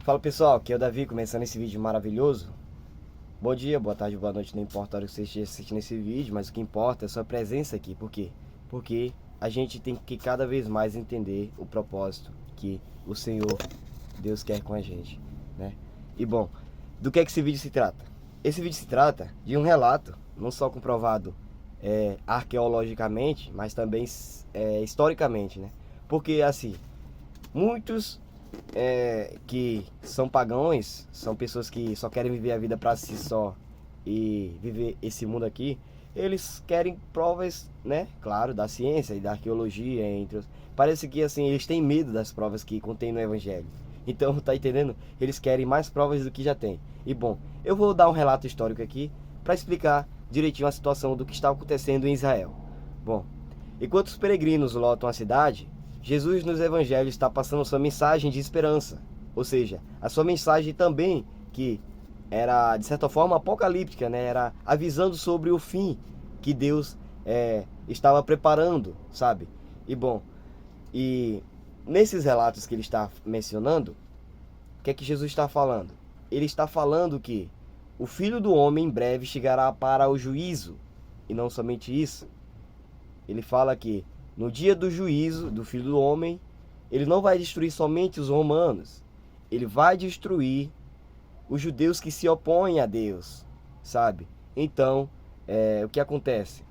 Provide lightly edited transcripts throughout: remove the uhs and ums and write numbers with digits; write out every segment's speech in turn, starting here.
Fala pessoal, aqui é o Davi, começando esse vídeo maravilhoso. Bom dia, boa tarde, boa noite, não importa a hora que você esteja assistindo esse vídeo, mas o que importa é a sua presença aqui. Por quê? Porque a gente tem que cada vez mais entender o propósito que o Senhor, Deus quer com a gente, né? E bom, do que é que esse vídeo se trata? Esse vídeo se trata de um relato, não só comprovado arqueologicamente, mas também historicamente, né? Porque assim, muitos que são pagãos, são pessoas que só querem viver a vida para si só e viver esse mundo aqui, eles querem provas, né? Claro, da ciência e da arqueologia, entre os... Parece que assim, eles têm medo das provas que contém no evangelho. Então, tá entendendo? Eles querem mais provas do que já tem. E bom, eu vou dar um relato histórico aqui para explicar direitinho a situação do que está acontecendo em Israel. Bom, enquanto os peregrinos lotam a cidade, Jesus nos evangelhos está passando sua mensagem de esperança. Ou seja, a sua mensagem também, que era de certa forma apocalíptica, né? Era avisando sobre o fim que Deus estava preparando, sabe? E bom, e nesses relatos que ele está mencionando, o que é que Jesus está falando? Ele está falando que o Filho do Homem em breve chegará para o juízo. E não somente isso, ele fala que no dia do juízo do Filho do Homem, ele não vai destruir somente os romanos, ele vai destruir os judeus que se opõem a Deus, sabe? Então, o que acontece?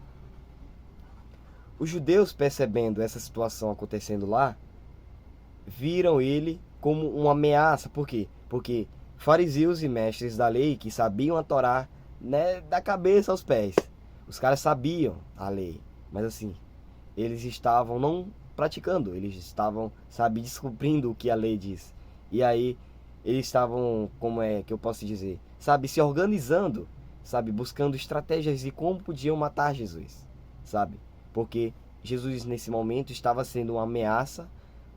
Os judeus, percebendo essa situação acontecendo lá, viram ele como uma ameaça. Por quê? Porque fariseus e mestres da lei que sabiam a Torá, né, da cabeça aos pés, os caras sabiam a lei, mas assim, eles estavam não praticando, eles estavam, sabe, descumprindo o que a lei diz. E aí eles estavam, como é que eu posso dizer, sabe, se organizando, sabe, buscando estratégias de como podiam matar Jesus, sabe? Porque Jesus nesse momento estava sendo uma ameaça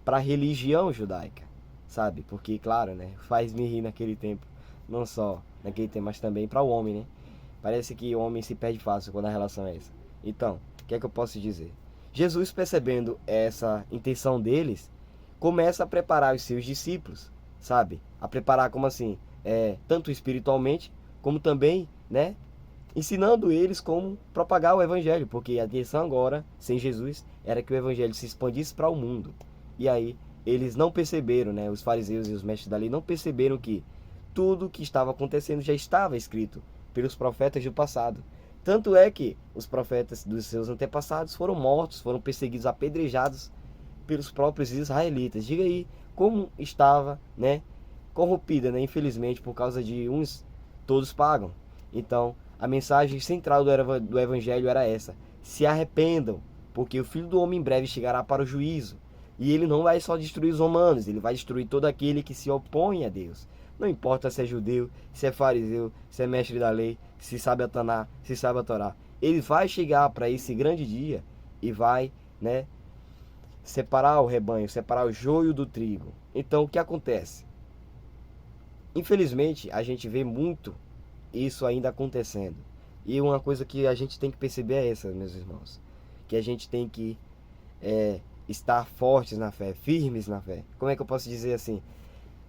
para a religião judaica, sabe? Porque, claro, né, faz-me rir naquele tempo, não só naquele tempo, mas também para o homem, né? Parece que o homem se perde fácil quando a relação é essa. Então, o que é que eu posso dizer? Jesus, percebendo essa intenção deles, começa a preparar os seus discípulos, sabe? A preparar como assim, tanto espiritualmente, como também, né, ensinando eles como propagar o evangelho, porque a intenção agora, sem Jesus, era que o evangelho se expandisse para o mundo. E aí eles não perceberam, né, os fariseus e os mestres da lei não perceberam que tudo o que estava acontecendo já estava escrito pelos profetas do passado. Tanto é que os profetas dos seus antepassados foram mortos, foram perseguidos, apedrejados pelos próprios israelitas. Diga aí como estava, né, corrompida, né, infelizmente, por causa de uns, todos pagam. Então, a mensagem central do evangelho era essa: se arrependam, porque o Filho do Homem em breve chegará para o juízo. E ele não vai só destruir os romanos, ele vai destruir todo aquele que se opõe a Deus. Não importa se é judeu, se é fariseu, se é mestre da lei, se sabe a Taná, se sabe a Torá. Ele vai chegar para esse grande dia e vai, né, separar o rebanho, separar o joio do trigo. Então, o que acontece? Infelizmente, a gente vê muito isso ainda acontecendo. E uma coisa que a gente tem que perceber é essa, meus irmãos. Que a gente tem que estar fortes na fé, firmes na fé. Como é que eu posso dizer assim?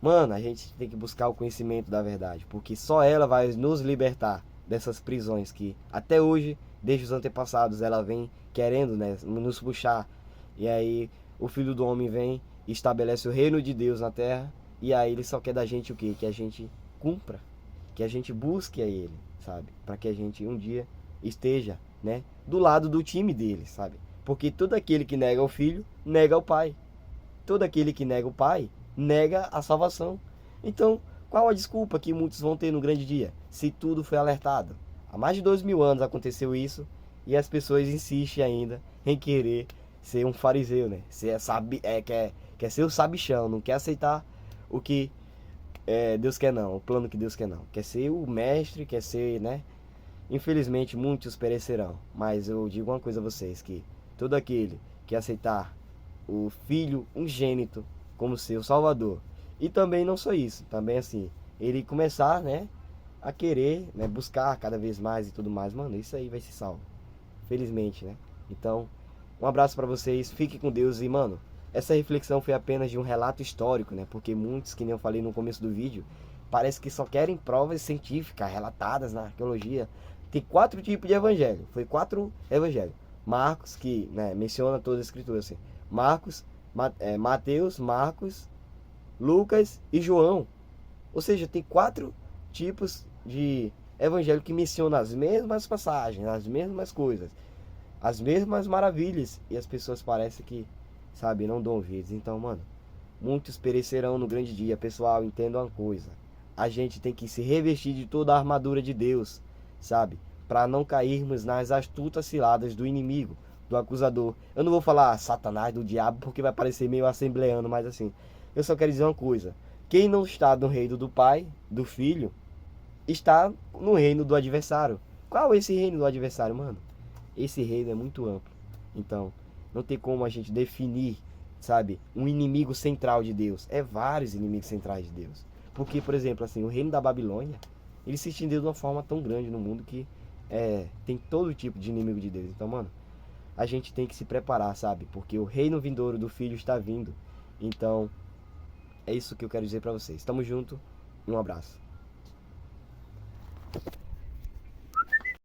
Mano, a gente tem que buscar o conhecimento da verdade, porque só ela vai nos libertar dessas prisões que até hoje, desde os antepassados, ela vem querendo, né, nos puxar. E aí o Filho do Homem vem e estabelece o reino de Deus na terra, e aí ele só quer da gente o quê? Que a gente cumpra, que a gente busque a ele, sabe? Para que a gente um dia esteja, né, do lado do time dele, sabe? Porque todo aquele que nega o filho, nega o pai. Todo aquele que nega o pai, nega a salvação. Então, qual a desculpa que muitos vão ter no grande dia? Se tudo foi alertado. Há mais de 2000 anos aconteceu isso e as pessoas insistem ainda em querer ser um fariseu, né? Quer ser o sabichão, não quer aceitar o que Deus quer não, o plano que Deus quer não. Quer ser o mestre, quer ser, né? Infelizmente muitos perecerão, mas eu digo uma coisa a vocês, que todo aquele que aceitar o Filho unigênito como seu Salvador, e também não só isso, também assim, ele começar, né, a querer, né, buscar cada vez mais e tudo mais, mano, isso aí vai ser salvo, felizmente, né? Então, um abraço pra vocês, fique com Deus e, mano, essa reflexão foi apenas de um relato histórico, né? Porque muitos, que nem eu falei no começo do vídeo, parece que só querem provas científicas relatadas na arqueologia. Tem 4 tipos de evangelho. Foi 4 evangelhos. Marcos, que, né, menciona toda a escritura assim. Marcos, Mateus, Marcos, Lucas e João. Ou seja, tem 4 tipos de evangelho que mencionam as mesmas passagens, as mesmas coisas, as mesmas maravilhas. E as pessoas parecem que, sabe, não dão ouvidos. Então, mano, muitos perecerão no grande dia. Pessoal, entenda uma coisa. A gente tem que se revestir de toda a armadura de Deus, sabe? Para não cairmos nas astutas ciladas do inimigo, do acusador. Eu não vou falar Satanás, do diabo, porque vai parecer meio assembleano, mas assim, eu só quero dizer uma coisa. Quem não está no reino do Pai, do Filho, está no reino do adversário. Qual é esse reino do adversário, mano? Esse reino é muito amplo. Então, não tem como a gente definir, sabe, um inimigo central de Deus. É vários inimigos centrais de Deus. Porque, por exemplo, assim, o reino da Babilônia, ele se estendeu de uma forma tão grande no mundo que tem todo tipo de inimigo de Deus. Então, mano, a gente tem que se preparar, sabe? Porque o reino vindouro do Filho está vindo. Então, é isso que eu quero dizer pra vocês. Tamo junto e um abraço.